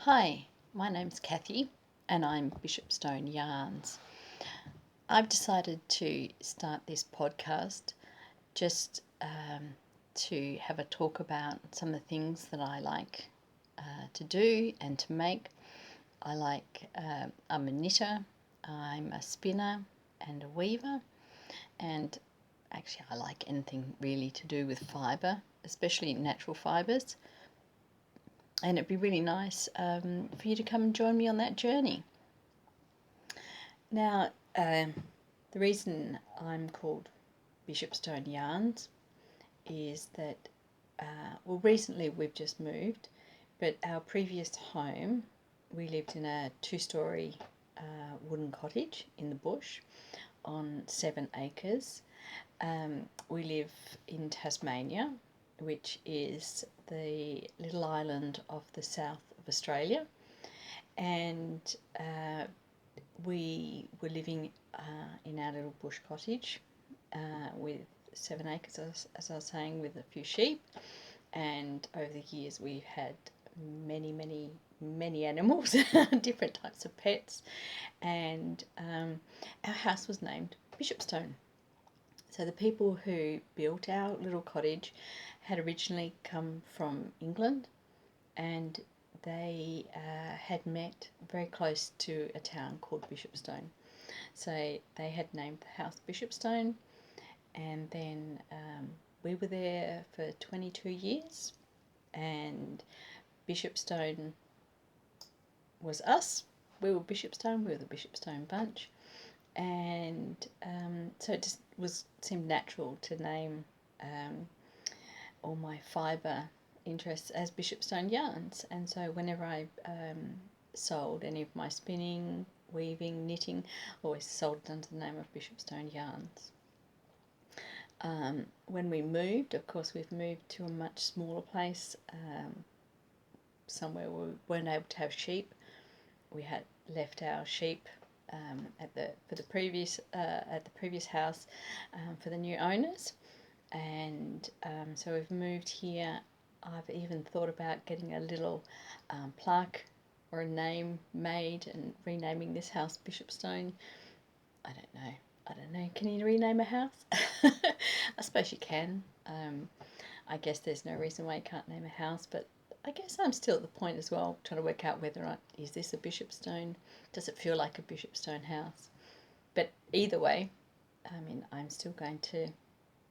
Hi, my name's Cathy and I'm Bishopstone Yarns. I've decided to start this podcast just to have a talk about some of the things that I like to do and to make. I'm a knitter, I'm a spinner and a weaver, and actually I like anything really to do with fibre, especially natural fibres. And it'd be really nice for you to come and join me on that journey. Now, the reason I'm called Bishopstone Yarns is that, recently we've just moved, but our previous home, we lived in a 2-storey wooden cottage in the bush on 7 acres. We live in Tasmania, which is the little island of the south of Australia, and we were living in our little bush cottage with 7 acres, as I was saying, with a few sheep, and over the years we've had many animals, different types of pets, and our house was named Bishopstone. So the people who built our little cottage had originally come from England, and they had met very close to a town called Bishopstone. So they had named the house Bishopstone, and then we were there for 22 years, and Bishopstone was us. We were Bishopstone, we were the Bishopstone bunch, and so it just seemed natural to name all my fibre interests as Bishopstone Yarns. And so whenever I sold any of my spinning, weaving, knitting, always sold it under the name of Bishopstone Yarns. When we moved, of course, we've moved to a much smaller place, somewhere we weren't able to have sheep. We had left our sheep at the previous house for the new owners, and so we've moved here. I've even thought about getting a little plaque or a name made and renaming this house Bishopstone. I don't know. Can you rename a house? I suppose you can. I guess there's no reason why you can't name a house, but I guess I'm still at the point as well, trying to work out whether is this a Bishopstone? Does it feel like a Bishopstone house? But either way, I mean, I'm still going to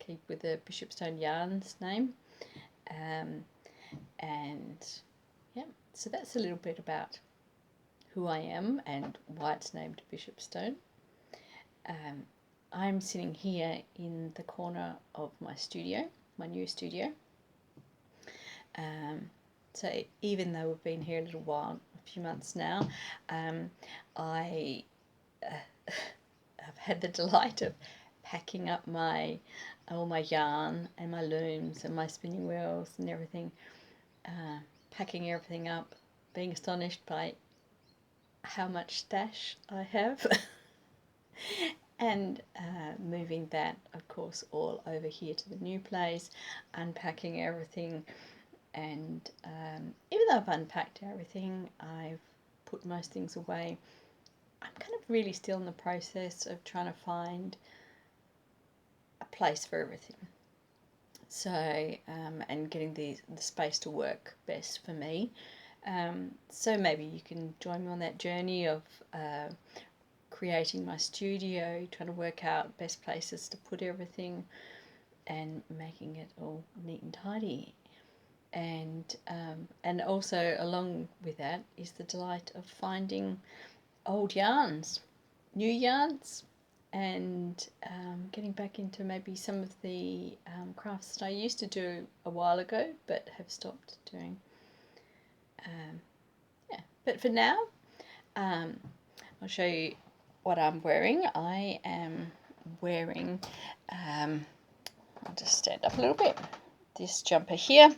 keep with the Bishopstone Yarns name. And yeah, so that's a little bit about who I am and why it's named Bishopstone. I'm sitting here in the corner of my studio, my new studio. So even though we've been here a little while, a few months now, I have had the delight of packing up all my yarn and my looms and my spinning wheels and everything, packing everything up, being astonished by how much stash I have. And moving that, of course, all over here to the new place, unpacking everything. And even though I've unpacked everything, I've put most things away, I'm kind of really still in the process of trying to find a place for everything. So, and getting the space to work best for me. So maybe you can join me on that journey of creating my studio, trying to work out best places to put everything and making it all neat and tidy. And also along with that is the delight of finding old yarns, new yarns, and getting back into maybe some of the crafts that I used to do a while ago but have stopped doing. But for now, I'll show you what I'm wearing. I am wearing, I'll just stand up a little bit, this jumper here,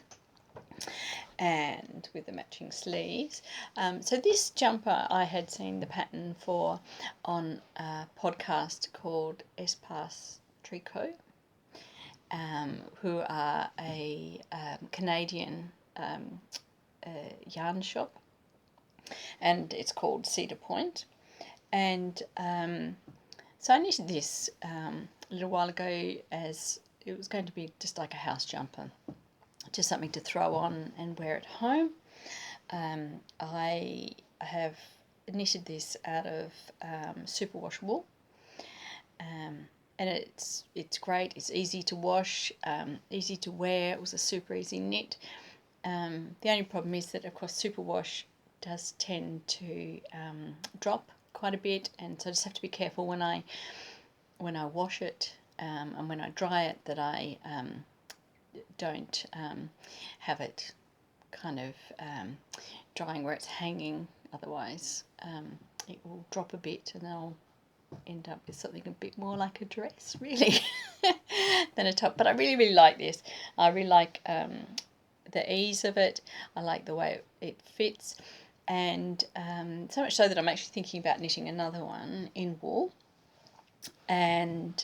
and with the matching sleeves. So this jumper I had seen the pattern for on a podcast called Espace Tricot, who are a Canadian yarn shop, and it's called Cedar Point. And so I knitted this a little while ago as it was going to be just like a house jumper, just something to throw on and wear at home. I have knitted this out of superwash wool, and it's great. It's easy to wash, easy to wear. It was a super easy knit. The only problem is that, of course, superwash does tend to drop quite a bit, and so I just have to be careful when I wash it and when I dry it that I don't have it kind of drying where it's hanging. Otherwise, it will drop a bit, and I'll end up with something a bit more like a dress, really, than a top. But I really, really like this. I really like the ease of it. I like the way it fits, and so much so that I'm actually thinking about knitting another one in wool, and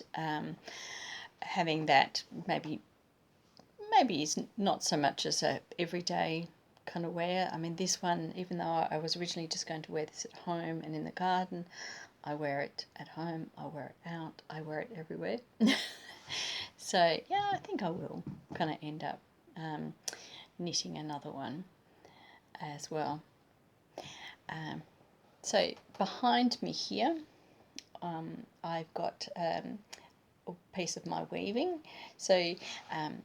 having that maybe is not so much as a everyday kind of wear. I mean, this one, even though I was originally just going to wear this at home and in the garden, I wear it at home, I wear it out, I wear it everywhere. So yeah, I think I will kind of end up knitting another one as well. So behind me here, I've got a piece of my weaving. So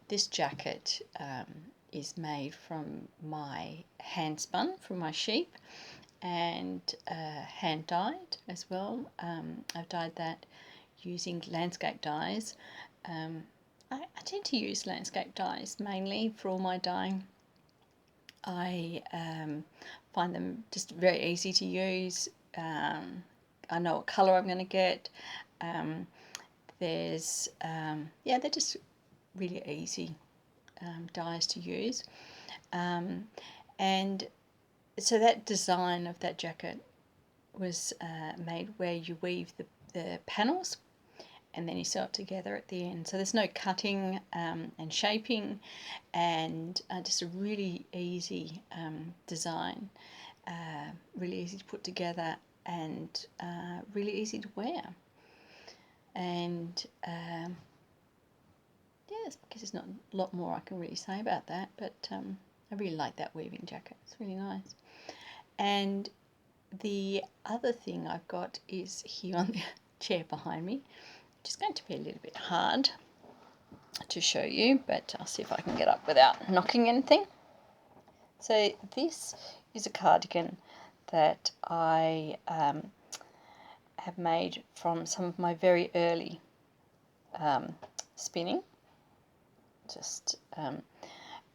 this jacket is made from my handspun from my sheep, and hand dyed as well. I've dyed that using landscape dyes. I tend to use landscape dyes mainly for all my dyeing. I find them just very easy to use. I know what colour I'm going to get. They're just really easy dyes to use. And so that design of that jacket was made where you weave the panels and then you sew it together at the end. So there's no cutting and shaping, and just a really easy design, really easy to put together, and really easy to wear. And yes, I guess there's not a lot more I can really say about that, but I really like that weaving jacket. It's really nice. And the other thing I've got is here on the chair behind me, which is going to be a little bit hard to show you, but I'll see if I can get up without knocking anything. So this is a cardigan that I have made from some of my very early spinning.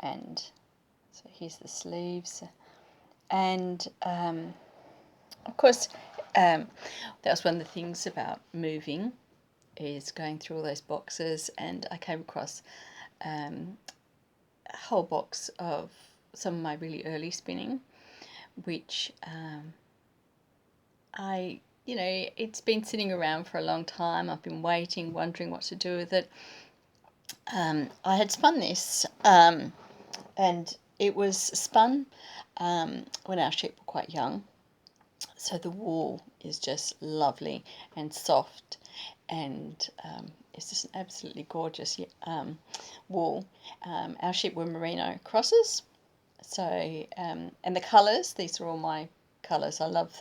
And so here's the sleeves, and of course that was one of the things about moving, is going through all those boxes, and I came across a whole box of some of my really early spinning, which it's been sitting around for a long time. I've been waiting, wondering what to do with it. I had spun this, and it was spun when our sheep were quite young. So the wool is just lovely and soft, and it's just an absolutely gorgeous wool. Our sheep were merino crosses. So, and the colours, these are all my colours. I love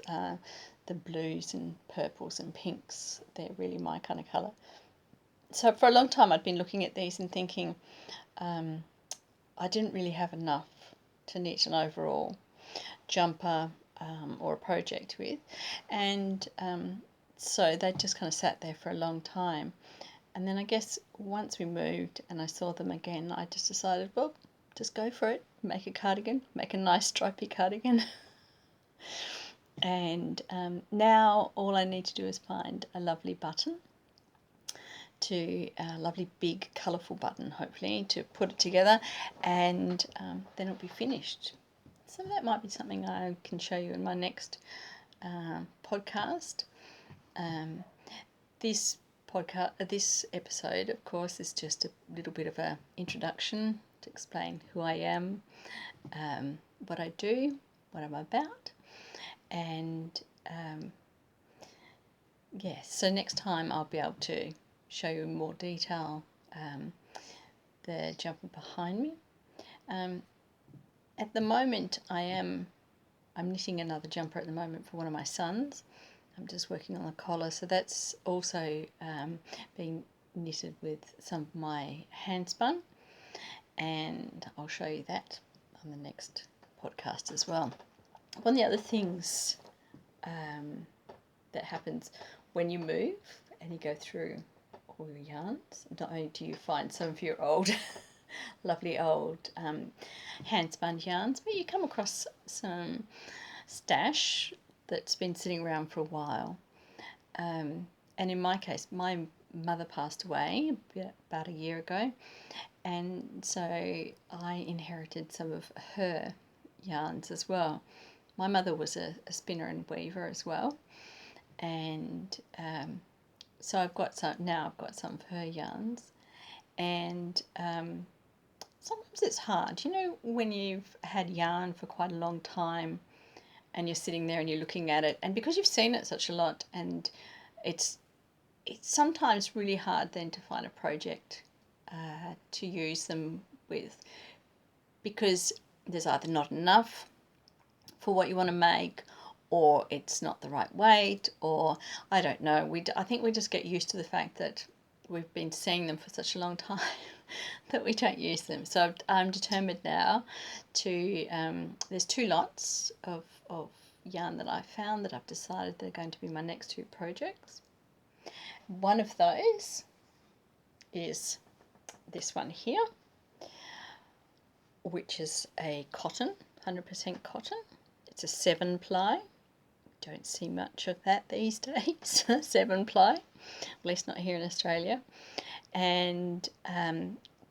the blues and purples and pinks. They're really my kind of colour. So for a long time I'd been looking at these and thinking I didn't really have enough to knit an overall jumper or a project with, and so they just kind of sat there for a long time. And then I guess once we moved and I saw them again, I just decided, well, just go for it, make a cardigan, make a nice stripy cardigan. And now all I need to do is find a lovely button, to a lovely big colourful button, hopefully, to put it together, and then it'll be finished. So that might be something I can show you in my next podcast. This episode, of course, is just a little bit of an introduction to explain who I am, what I do, what I'm about, And yeah, so next time I'll be able to show you in more detail the jumper behind me. At the moment I'm knitting another jumper at the moment for one of my sons. I'm just working on the collar, so that's also being knitted with some of my handspun, and I'll show you that on the next podcast as well. One of the other things that happens when you move and you go through all your yarns, not only do you find some of your old lovely old handspun yarns, but you come across some stash that's been sitting around for a while. And in my case, my mother passed away about a year ago, and so I inherited some of her yarns as well. My mother was a spinner and weaver as well, and so I've got some of her yarns, and sometimes it's hard, you know, when you've had yarn for quite a long time and you're sitting there and you're looking at it, and because you've seen it such a lot, and it's sometimes really hard then to find a project to use them with, because there's either not enough for what you want to make, or it's not the right weight, or I don't know. I think we just get used to the fact that we've been seeing them for such a long time that we don't use them. So I'm determined now to, there's 2 lots of yarn that I found that I've decided they're going to be my next 2 projects. One of those is this one here, which is a cotton, 100% cotton. It's a 7-ply. Don't see much of that these days. 7-ply, at least not here in Australia. And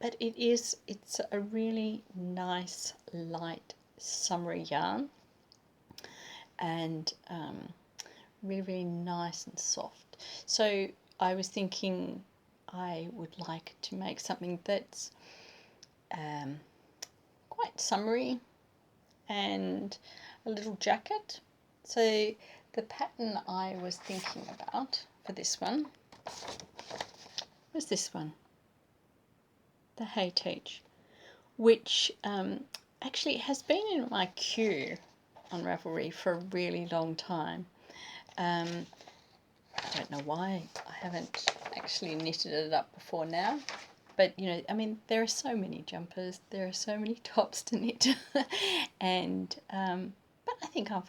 but it's a really nice light summery yarn, and really, really nice and soft. So I was thinking I would like to make something that's quite summery and a little jacket. So the pattern I was thinking about for this one was this one, the Hey Teach, which actually has been in my queue on Ravelry for a really long time. I don't know why I haven't actually knitted it up before now, but you know, I mean, there are so many jumpers, there are so many tops to knit, and but I think I'll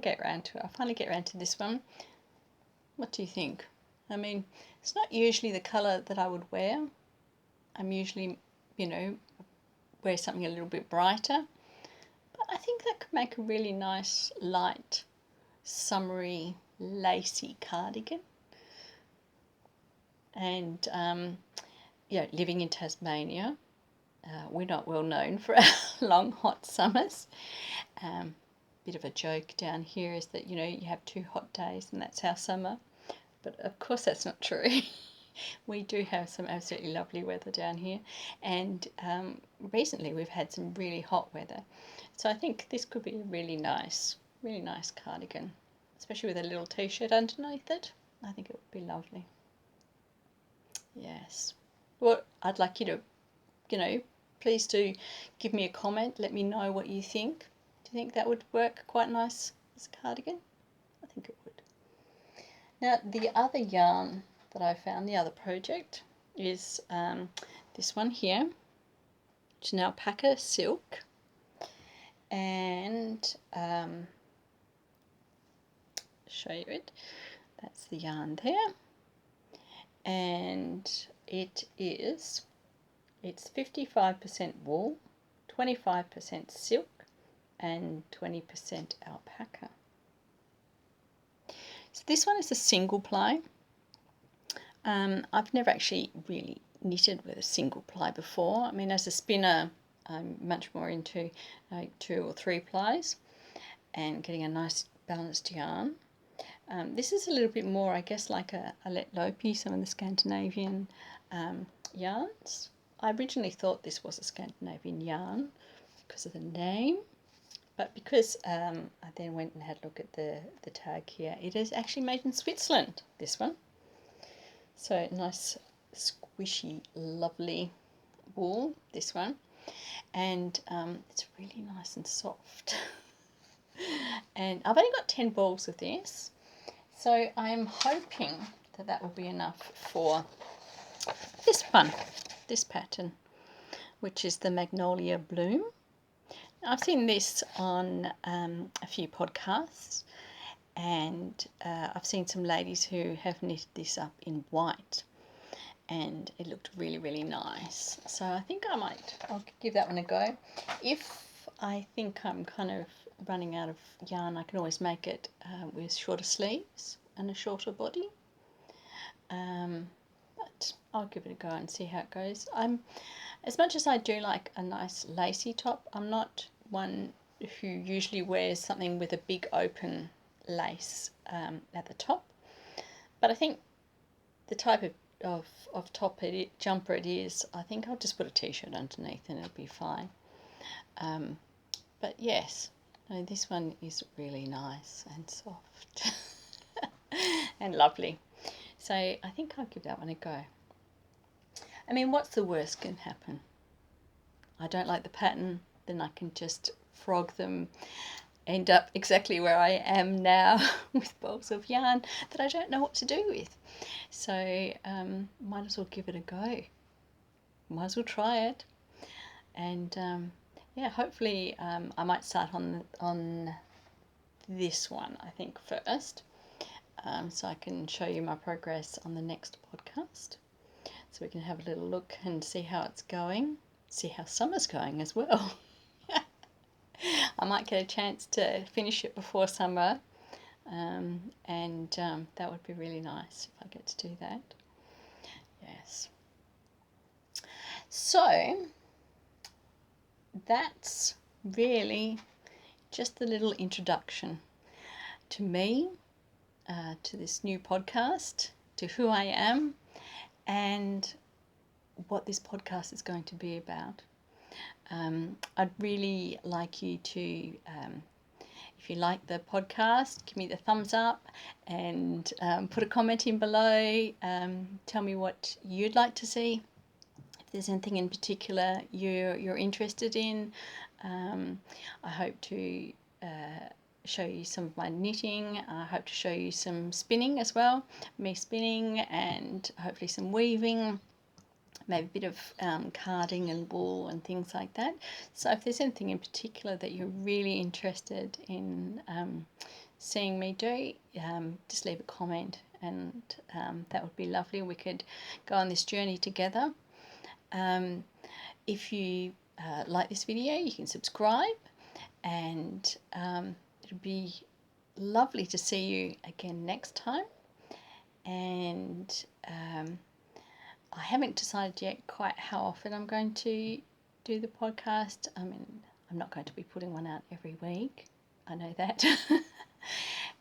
get around to it. I'll finally get around to this one. What do you think? I mean, it's not usually the colour that I would wear. I'm usually, you know, wear something a little bit brighter, but I think that could make a really nice, light, summery, lacy cardigan. And yeah, living in Tasmania, we're not well known for our long, hot summers. Bit of a joke down here is that, you know, you have 2 hot days and that's our summer, but of course that's not true. We do have some absolutely lovely weather down here, and recently we've had some really hot weather, so I think this could be a really nice cardigan, especially with a little t-shirt underneath it. I think it would be lovely. Yes. Well, I'd like you to, you know, please do give me a comment, let me know what you think. Do you think that would work quite nice as a cardigan? I think it would. Now, the other yarn that I found, the other project, is this one here, which is an alpaca silk. And show you it. That's the yarn there. And it's 55% wool, 25% silk, and 20% alpaca. So this one is a single ply. I've never actually really knitted with a single ply before. I mean, as a spinner, I'm much more into 2 or 3 plies and getting a nice balanced yarn. This is a little bit more, I guess, like a let lopi, some of the Scandinavian yarns. I originally thought this was a Scandinavian yarn because of the name, But because I then went and had a look at the tag here, it is actually made in Switzerland, this one. So nice, squishy, lovely wool, this one. And it's really nice and soft. And I've only got 10 balls of this. So I'm hoping that that will be enough for this one, this pattern, which is the Magnolia Bloom. I've seen this on a few podcasts, and I've seen some ladies who have knitted this up in white, and it looked really, really nice. So I think I'll give that one a go. If I think I'm kind of running out of yarn, I can always make it with shorter sleeves and a shorter body. But I'll give it a go and see how it goes. As much as I do like a nice lacy top, I'm not one who usually wears something with a big open lace at the top. But I think the type of top jumper it is, I think I'll just put a t-shirt underneath and it'll be fine. But yes, no, this one is really nice and soft and lovely. So I think I'll give that one a go. I mean, what's the worst can happen? I don't like the pattern, then I can just frog them, end up exactly where I am now with balls of yarn that I don't know what to do with. So might as well give it a go. Might as well try it. And yeah, hopefully I might start on this one, I think, first. So I can show you my progress on the next podcast. So we can have a little look and see how it's going. See how summer's going as well. I might get a chance to finish it before summer. And that would be really nice if I get to do that. Yes. So that's really just a little introduction to me, to this new podcast, to who I am, and what this podcast is going to be about. I'd really like you to, if you like the podcast, give me the thumbs up and put a comment in below. Tell me what you'd like to see. If there's anything in particular you're interested in, I hope to show you some of my knitting. I hope to show you some spinning as well, me spinning, and hopefully some weaving, maybe a bit of carding and wool and things like that. So if there's anything in particular that you're really interested in seeing me do, just leave a comment, and that would be lovely. We could go on this journey together. If you like this video, you can subscribe, and it'll be lovely to see you again next time. And I haven't decided yet quite how often I'm going to do the podcast. I mean, I'm not going to be putting one out every week. I know that.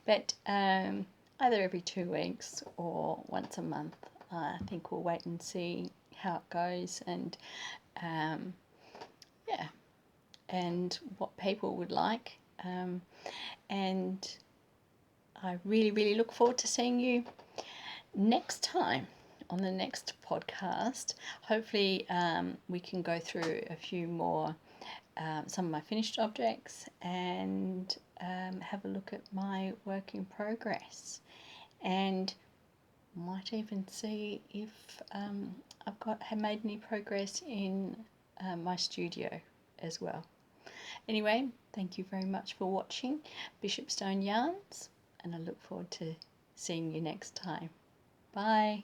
But either every 2 weeks or once a month. I think we'll wait and see how it goes, and yeah, and what people would like. And I really, really look forward to seeing you next time on the next podcast. Hopefully we can go through a few more, some of my finished objects, and have a look at my work in progress, and might even see if have made any progress in my studio as well. Anyway, thank you very much for watching Bishopstone Yarns, and I look forward to seeing you next time. Bye.